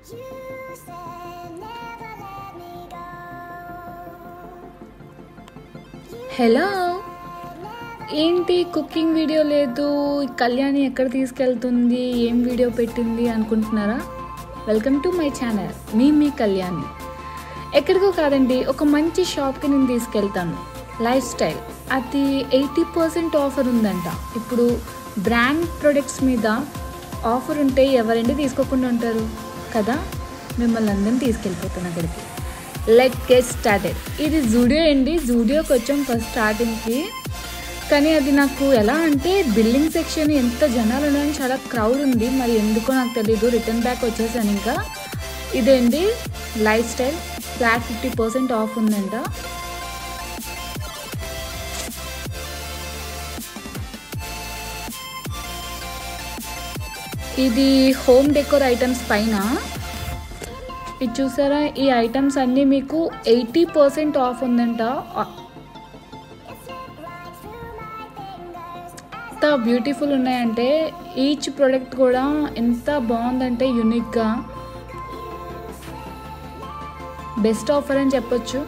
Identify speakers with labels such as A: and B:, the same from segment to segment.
A: Hello, ఏంటి cooking video లేదు, కళ్యాణి ఎక్కడ తీసుకెళ్తుంది, ఏం వీడియో పెట్టింది అనుకుంటున్నారా? వెల్కమ్ టు మై ఛానల్, మీ కళ్యాణి. ఎక్కడికో కాదండి, ఒక మంచి షాప్కి నేను తీసుకెళ్తాను. లైఫ్ స్టైల్, అది 80% ఆఫర్ ఉందంట. ఇప్పుడు బ్రాండ్ ప్రొడక్ట్స్ మీద ఆఫర్ ఉంటే ఎవరండి తీసుకోకుండా ఉంటారు కదా. మిమ్మల్ని అందరినీ తీసుకెళ్ళిపోతాను అక్కడికి. Let get started. ఇది జూడియో అండి. జూడియోకి వచ్చాం ఫస్ట్ స్టార్టింగ్కి. కానీ అది నాకు ఎలా అంటే బిల్డింగ్ సెక్షన్ ఎంత జనాలు ఉన్నాయని చాలా క్రౌడ్ ఉంది. మరి ఎందుకో నాకు తెలీదు. రిటర్న్ బ్యాక్ వచ్చేసాను. ఇంకా ఇదేంటి లైఫ్ స్టైల్ ఫ్లాట్ 50% ఆఫ్ ఉందంట. ఇది హోమ్ డెకోర్ ఐటమ్స్ పైన. ఇది చూసారా, ఈ ఐటమ్స్ అన్నీ మీకు 80% ఆఫ్ ఉందంట. ఎంత బ్యూటిఫుల్ ఉన్నాయంటే ఈచ్ ప్రోడక్ట్ కూడా ఎంత బాగుందంటే యూనిక్గా. బెస్ట్ ఆఫర్ అని చెప్పొచ్చు.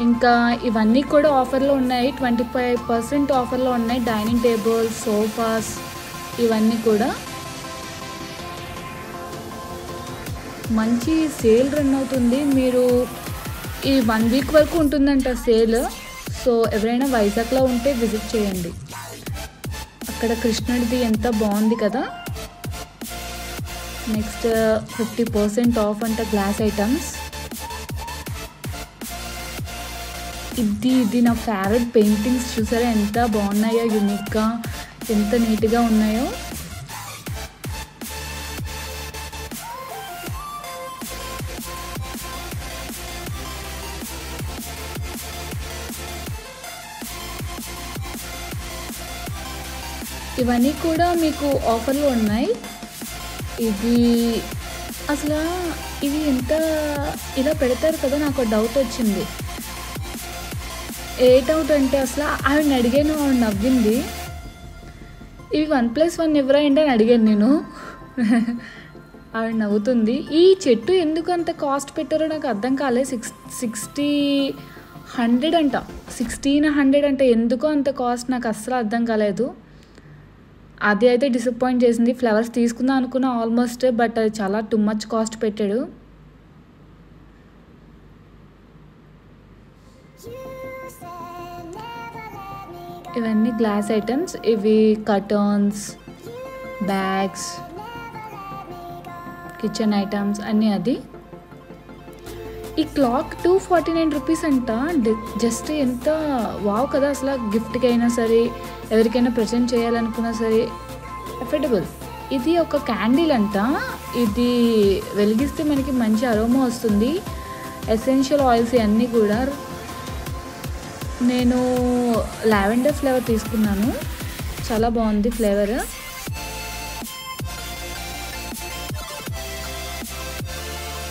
A: ఇంకా ఇవన్నీ కూడా ఆఫర్లో ఉన్నాయి. 25% ఆఫర్లో ఉన్నాయి. డైనింగ్ టేబుల్స్, సోఫాస్ ఇవన్నీ కూడా మంచి సేల్ రన్ అవుతుంది. మీరు ఈ 1 వీక్ వరకు ఉంటుందంట సేల్. సో ఎవరైనా వైజాగ్లో ఉంటే విజిట్ చేయండి. అక్కడ కృష్ణుడిది ఎంత బాగుంది కదా. నెక్స్ట్ 50% ఆఫ్ అంట గ్లాస్ ఐటమ్స్. ఇది నా ఫేవరెట్ పెయింటింగ్స్. చూసారా ఎంత బాగున్నాయో, యూనిక్గా ఎంత నీట్గా ఉన్నాయో. ఇవన్నీ కూడా మీకు ఆఫర్లో ఉన్నాయి. ఇది అసలు ఇవి ఎంత ఇలా పెడతారు కదా, నాకు డౌట్ వచ్చింది. ఏ డౌట్ అంటే అసలు ఆవిడని అడిగాను, ఆవిడ నవ్వింది. ఇవి 1+1 ఎవరా ఏంటి అని అడిగాను నేను. ఆవిడ నవ్వుతుంది. ఈ చెట్టు ఎందుకు అంత కాస్ట్ పెట్టారో నాకు అర్థం కాలేదు. 1600 అంట. 1600 అంటే ఎందుకో అంత కాస్ట్ నాకు అస్సలు అర్థం కాలేదు. అది అయితే డిసప్పాయింట్ చేసింది. ఫ్లవర్స్ తీసుకుందాం అనుకున్నా ఆల్మోస్ట్, బట్ అది చాలా టూ మచ్ కాస్ట్ పెట్టాడు. ఇవన్నీ గ్లాస్ ఐటమ్స్. ఇవి కర్టన్స్, బ్యాగ్స్, కిచెన్ ఐటమ్స్ అన్నీ. అది ఈ క్లాక్ 249 రూపీస్ అంట. జస్ట్ ఎంత వావ్ కదా అసలు. గిఫ్ట్కి అయినా సరే, ఎవరికైనా ప్రజెంట్ చేయాలనుకున్నా సరే అఫోర్డబుల్. ఇది ఒక క్యాండిల్ అంట. ఇది వెలిగిస్తే మనకి మంచి అరోమా వస్తుంది. ఎసెన్షియల్ ఆయిల్స్ ఇవన్నీ కూడా. నేను లావెండర్ ఫ్లేవర్ తీసుకున్నాను, చాలా బాగుంది ఫ్లేవర్.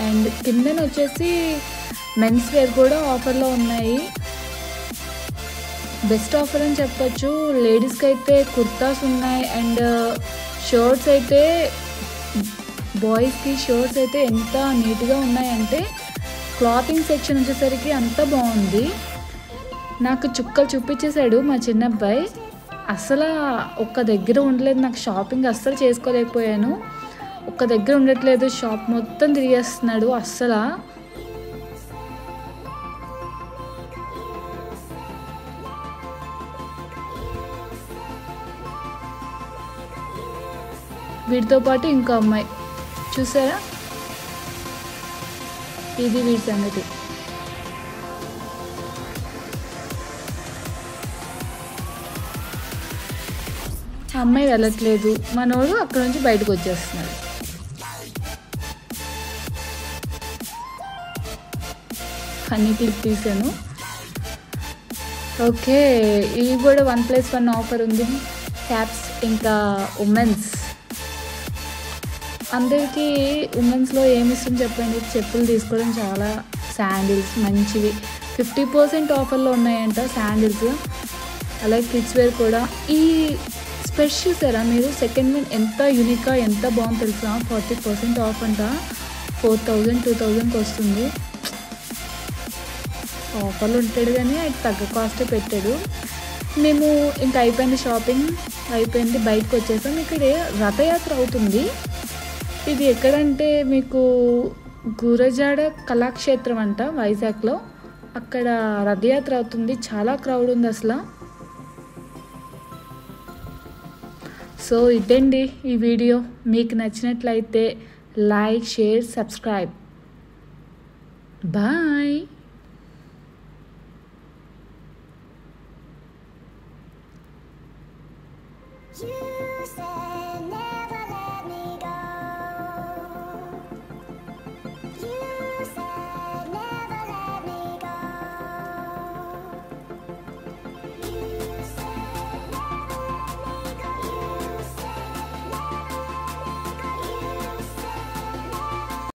A: అండ్ కిందన వచ్చేసి మెన్స్ వేర్ కూడా ఆఫర్లో ఉన్నాయి. బెస్ట్ ఆఫర్ అని చెప్పొచ్చు. లేడీస్కి అయితే కుర్తాస్ ఉన్నాయి. అండ్ షర్ట్స్ అయితే, బాయ్స్కి షర్ట్స్ అయితే ఎంత నీట్గా ఉన్నాయంటే క్లాతింగ్ సెక్షన్ వచ్చేసరికి అంత బాగుంది. నాకు చుక్కలు చూపించేశాడు మా చిన్నబ్బాయి. అస్సలు ఒక్క దగ్గర ఉండలేదు. నాకు షాపింగ్ అస్సలు చేసుకోలేకపోయాను. ఒక్క దగ్గర ఉండట్లేదు, షాప్ మొత్తం తిరిగేస్తున్నాడు. అస్సలు వీటితో పాటు ఇంకో అమ్మాయి చూసారా, ఇది వీడి సంగతి. అమ్మాయి వెళ్ళట్లేదు, మనోడు అక్కడ నుంచి బయటకు వచ్చేస్తున్నాడు. ఫన్నీ క్లిప్ తీసాను. ఓకే, ఇవి కూడా 1+1 ఆఫర్ ఉంది. క్యాప్స్, ఇంకా ఉమెన్స్. అందరికీ ఉమెన్స్లో ఏమి ఇస్తుంది చెప్పండి. చెప్పులు తీసుకోవడం, చాలా శాండిల్స్ మంచివి 50% ఆఫర్లో ఉన్నాయంట శాండిల్స్. అలాగే కిడ్స్ వేర్ కూడా. ఈ స్పెట్స్ చూసారా మీరు? సెకండ్ హ్యాండ్ ఎంత యూనిక్గా ఎంత బాగుంది తెలుసా? 40% ఆఫ్ అంట. 4000 2000కి వస్తుంది. ఆఫర్లు ఉంటాడు కానీ అది తగ్గ కాస్టే పెట్టాడు. మేము ఇంకా అయిపోయింది, షాపింగ్ అయిపోయింది, బయటకు వచ్చేసాం. ఇక్కడ రథయాత్ర అవుతుంది. ఇది ఎక్కడంటే మీకు గురజాడ కళాక్షేత్రం అంట వైజాగ్లో. అక్కడ రథయాత్ర అవుతుంది. చాలా క్రౌడ్ ఉంది అసలు. సో ఇదండి ఈ వీడియో. మీకు నచ్చినట్లయితే like, share, subscribe. Bye.
B: You